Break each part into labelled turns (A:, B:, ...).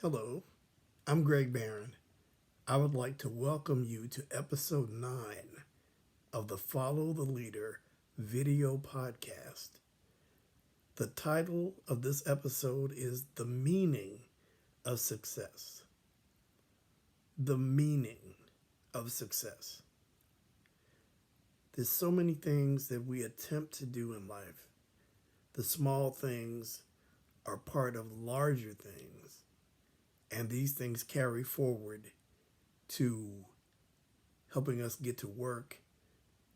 A: Hello, I'm Greg Barron. I would like to welcome you to episode 9 of the Follow the Leader video podcast. The title of this episode is The Meaning of Success. The meaning of success. There's so many things that we attempt to do in life. The small things are part of larger things, and these things carry forward to helping us get to work,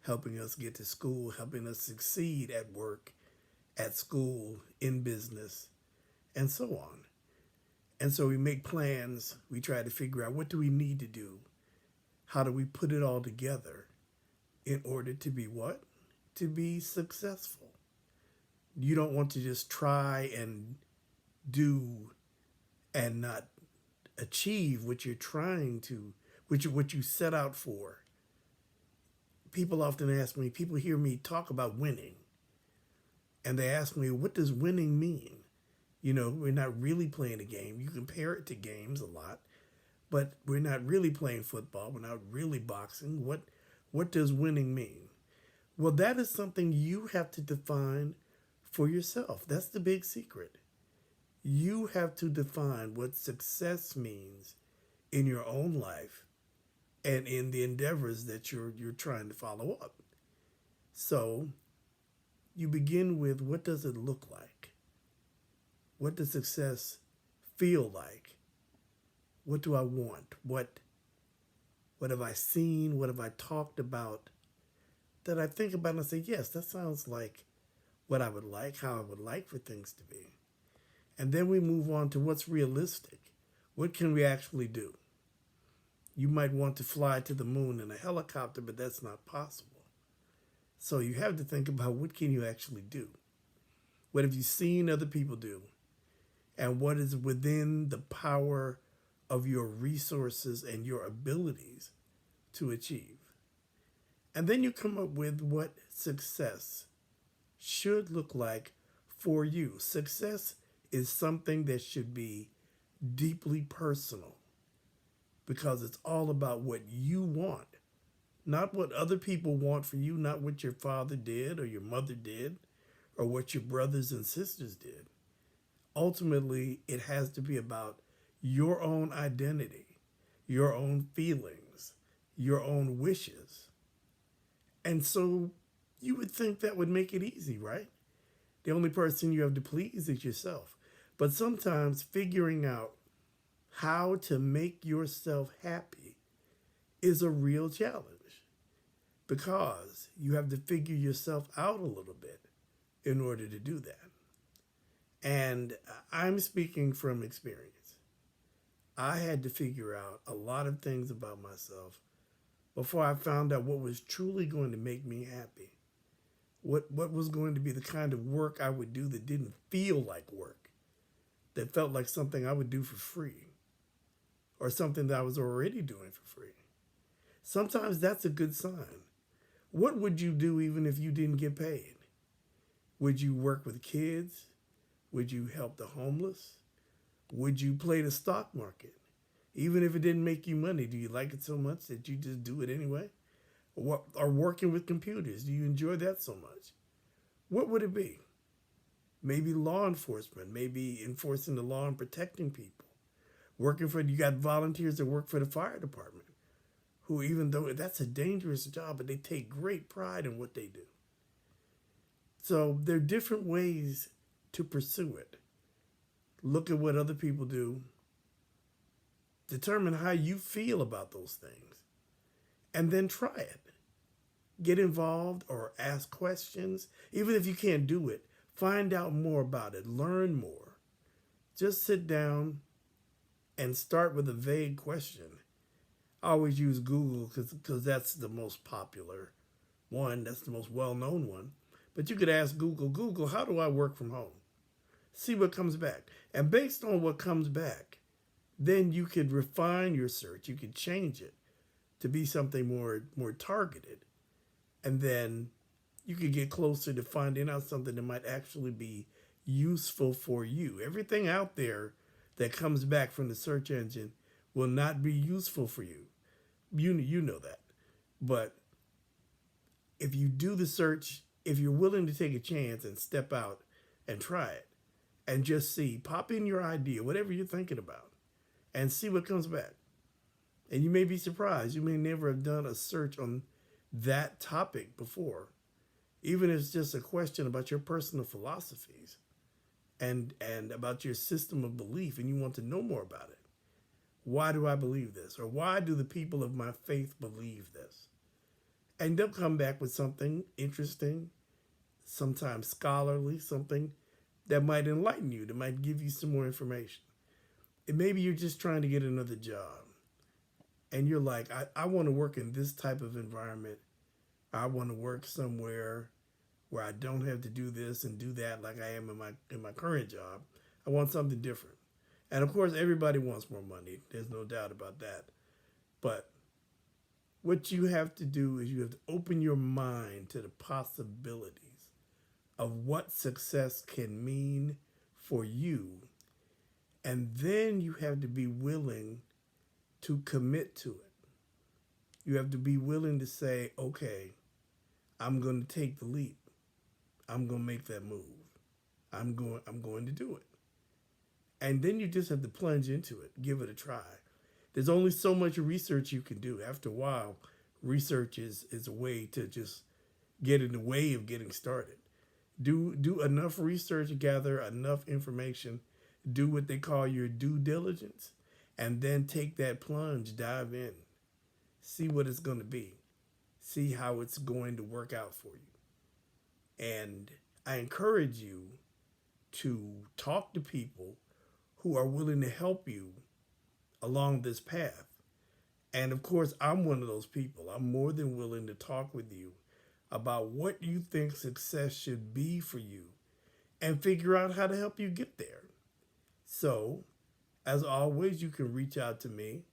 A: helping us get to school, helping us succeed at work, at school, in business, and so on. And so we make plans, we try to figure out what do we need to do? How do we put it all together in order to be what? To be successful. You don't want to just try and do and not achieve what you're trying to, what you set out for. People often ask me, people hear me talk about winning, and they ask me, what does winning mean? You know, we're not really playing a game. You compare it to games a lot, but we're not really playing football. We're not really boxing. What does winning mean? Well, that is something you have to define for yourself. That's the big secret. You have to define what success means in your own life and in the endeavors that you're trying to follow up. So you begin with, what does it look like? What does success feel like? What do I want? What have I seen? What have I talked about that I think about and I say, yes, that sounds like what I would like, how I would like for things to be. And then we move on to what's realistic. What can we actually do? You might want to fly to the moon in a helicopter, but that's not possible. So you have to think about, what can you actually do? What have you seen other people do? And what is within the power of your resources and your abilities to achieve? And then you come up with what success should look like for you. Success is something that should be deeply personal, because it's all about what you want, not what other people want for you, not what your father did or your mother did or what your brothers and sisters did. Ultimately, it has to be about your own identity, your own feelings, your own wishes. And so you would think that would make it easy, right? The only person you have to please is yourself. But sometimes figuring out how to make yourself happy is a real challenge, because you have to figure yourself out a little bit in order to do that. And I'm speaking from experience. I had to figure out a lot of things about myself before I found out what was truly going to make me happy. What was going to be the kind of work I would do that didn't feel like work, that felt like something I would do for free, or something that I was already doing for free. Sometimes that's a good sign. What would you do even if you didn't get paid? Would you work with kids? Would you help the homeless? Would you play the stock market? Even if it didn't make you money, do you like it so much that you just do it anyway? Or working with computers, do you enjoy that so much? What would it be? Maybe law enforcement, maybe enforcing the law and protecting people. You got volunteers that work for the fire department, who, even though that's a dangerous job, but they take great pride in what they do. So there are different ways to pursue it. Look at what other people do. Determine how you feel about those things, and then try it. Get involved or ask questions. Even if you can't do it, find out more about it. Learn more. Just sit down and start with a vague question. I always use Google because that's the most popular one. That's the most well-known one. But you could ask Google, how do I work from home? See what comes back. And based on what comes back, then you could refine your search. You could change it to be something more targeted. And then you could get closer to finding out something that might actually be useful for you. Everything out there that comes back from the search engine will not be useful for you. You know that. But if you do the search, if you're willing to take a chance and step out and try it and just see, pop in your idea, whatever you're thinking about, and see what comes back. And you may be surprised. You may never have done a search on that topic before, even if it's just a question about your personal philosophies and about your system of belief, and you want to know more about it. Why do I believe this? Or why do the people of my faith believe this? And they'll come back with something interesting, sometimes scholarly, something that might enlighten you, that might give you some more information. And maybe you're just trying to get another job. And you're like, I want to work in this type of environment. I want to work somewhere where I don't have to do this and do that like I am in my current job. I want something different. And of course, everybody wants more money. There's no doubt about that. But what you have to do is you have to open your mind to the possibilities of what success can mean for you. And then you have to be willing to commit to it. You have to be willing to say, okay, I'm going to take the leap. I'm going to make that move. I'm going to do it. And then you just have to plunge into it, give it a try. There's only so much research you can do. After a while, research is a way to just get in the way of getting started. Do enough research, gather enough information, do what they call your due diligence, and then take that plunge, dive in, see what it's going to be, see how it's going to work out for you. And I encourage you to talk to people who are willing to help you along this path. And of course, I'm one of those people. I'm more than willing to talk with you about what you think success should be for you and figure out how to help you get there. So, as always, you can reach out to me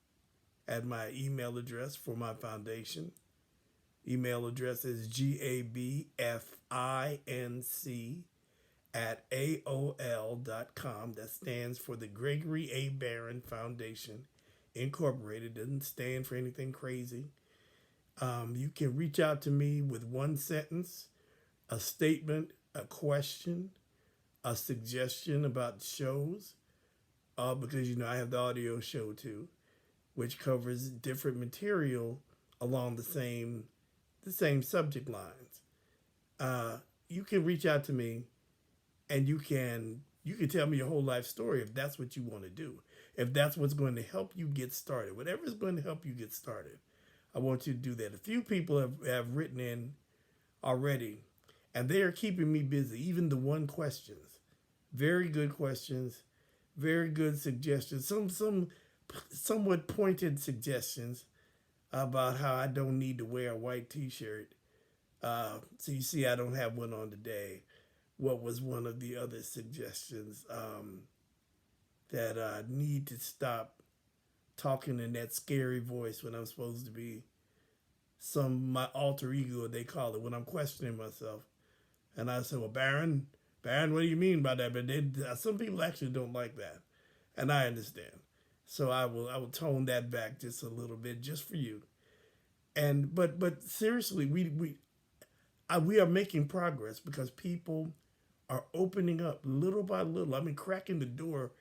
A: at my email address for my foundation. Email address is gabfinc@aol.com. That stands for the Gregory A. Barron Foundation Incorporated. Doesn't stand for anything crazy. You can reach out to me with one sentence, a statement, a question, a suggestion about shows, because I have the audio show too, which covers different material along the same subject lines. You can reach out to me, and you can tell me your whole life story if that's what you want to do. If that's what's going to help you get started, whatever is going to help you get started, I want you to do that. A few people have written in already, and they are keeping me busy. Even the one questions, very good questions, very good suggestions. Some somewhat pointed suggestions about how I don't need to wear a white T-shirt. So you see, I don't have one on today. What was one of the other suggestions? That I need to stop talking in that scary voice when I'm supposed to be my alter ego, they call it, when I'm questioning myself. And I said, well, Barron, what do you mean by that? But some people actually don't like that. And I understand. So I will tone that back just a little bit, just for you. And but seriously, we are making progress because people are opening up little by little. I mean, cracking the door.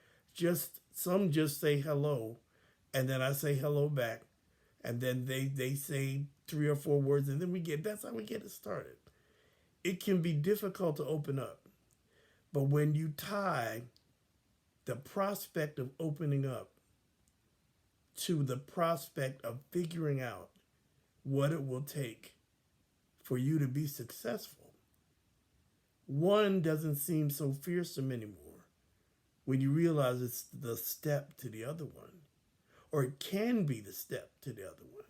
A: Some just say hello, and then I say hello back, and then they say 3 or 4 words, and then that's how we get it started. It can be difficult to open up, but when you tie the prospect of opening up to the prospect of figuring out what it will take for you to be successful, one doesn't seem so fearsome anymore when you realize it's the step to the other one, or it can be the step to the other one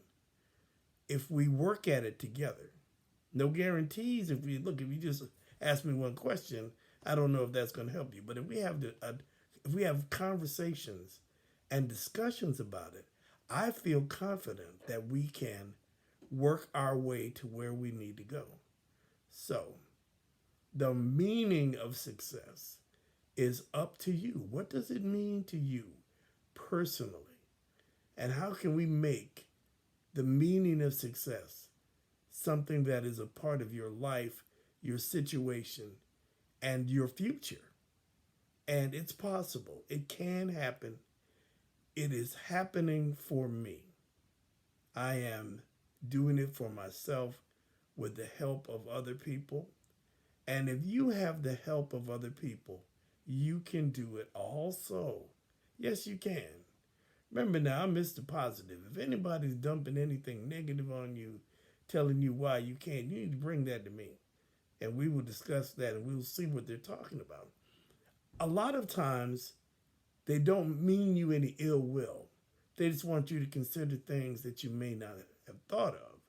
A: if we work at it together. No guarantees. If you just ask me one question, I don't know if that's going to help you. But if we have conversations and discussions about it, I feel confident that we can work our way to where we need to go. So, the meaning of success is up to you. What does it mean to you personally? And how can we make the meaning of success something that is a part of your life, your situation, and your future? And it's possible. It can happen. It is happening for me. I am doing it for myself with the help of other people. And if you have the help of other people, you can do it also. Yes, you can. Remember now, I'm Mr. Positive. If anybody's dumping anything negative on you, telling you why you can't, you need to bring that to me. And we will discuss that and we'll see what they're talking about. A lot of times, they don't mean you any ill will. They just want you to consider things that you may not have thought of.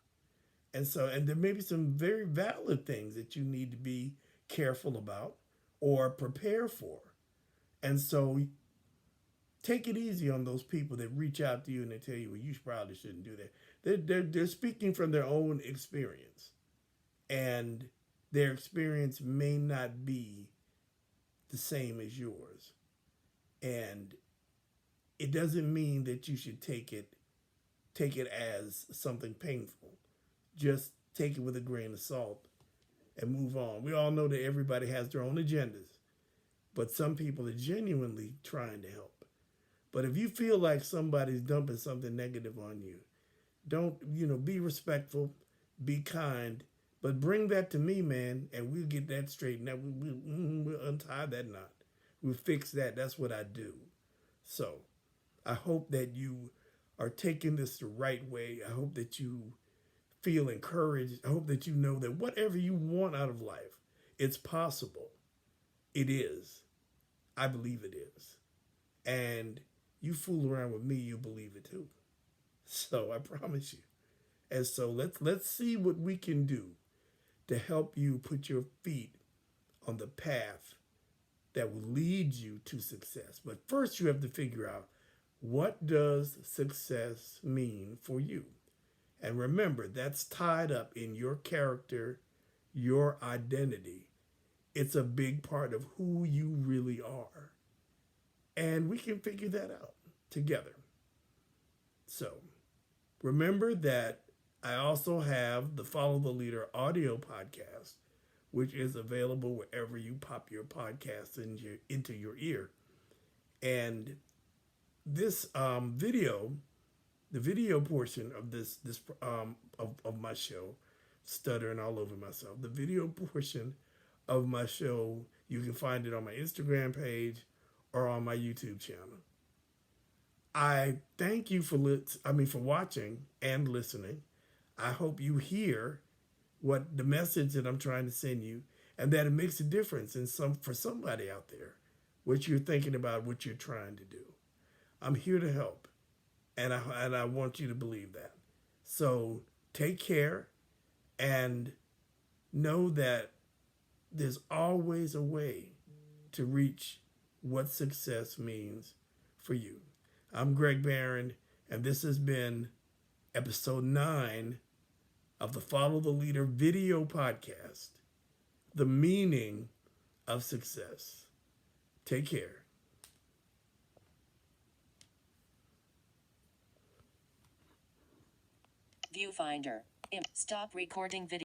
A: And there may be some very valid things that you need to be careful about or prepare for. And so take it easy on those people that reach out to you and they tell you, well, you probably shouldn't do that. They're speaking from their own experience. And their experience may not be the same as yours. And it doesn't mean that you should take it as something painful. Just take it with a grain of salt and move on. We all know that everybody has their own agendas, but some people are genuinely trying to help. But if you feel like somebody's dumping something negative on you, don't, be respectful, be kind, but bring that to me, man, and we'll get that straightened out. We'll untie that knot. We'll fix that. That's what I do. So I hope that you are taking this the right way. I hope that you feel encouraged. I hope that you know that whatever you want out of life, it's possible. It is. I believe it is. And you fool around with me, you believe it too. So I promise you. And so let's see what we can do to help you put your feet on the path that will lead you to success. But first you have to figure out, what does success mean for you? And remember, that's tied up in your character, your identity. It's a big part of who you really are. And we can figure that out together. So remember that I also have the Follow the Leader audio podcast, which is available wherever you pop your podcasts into your ear. And this video, the video portion of this of my show, stuttering all over myself, the video portion of my show, you can find it on my Instagram page or on my YouTube channel. I thank you for watching and listening. I hope you hear what the message that I'm trying to send you, and that it makes a difference for somebody out there, what you're thinking about, what you're trying to do. I'm here to help, and I want you to believe that. So take care, and know that there's always a way to reach what success means for you. I'm Greg Barron, and this has been episode 9 of the Follow the Leader video podcast, The Meaning of Success. Take care.
B: Viewfinder. Stop recording video.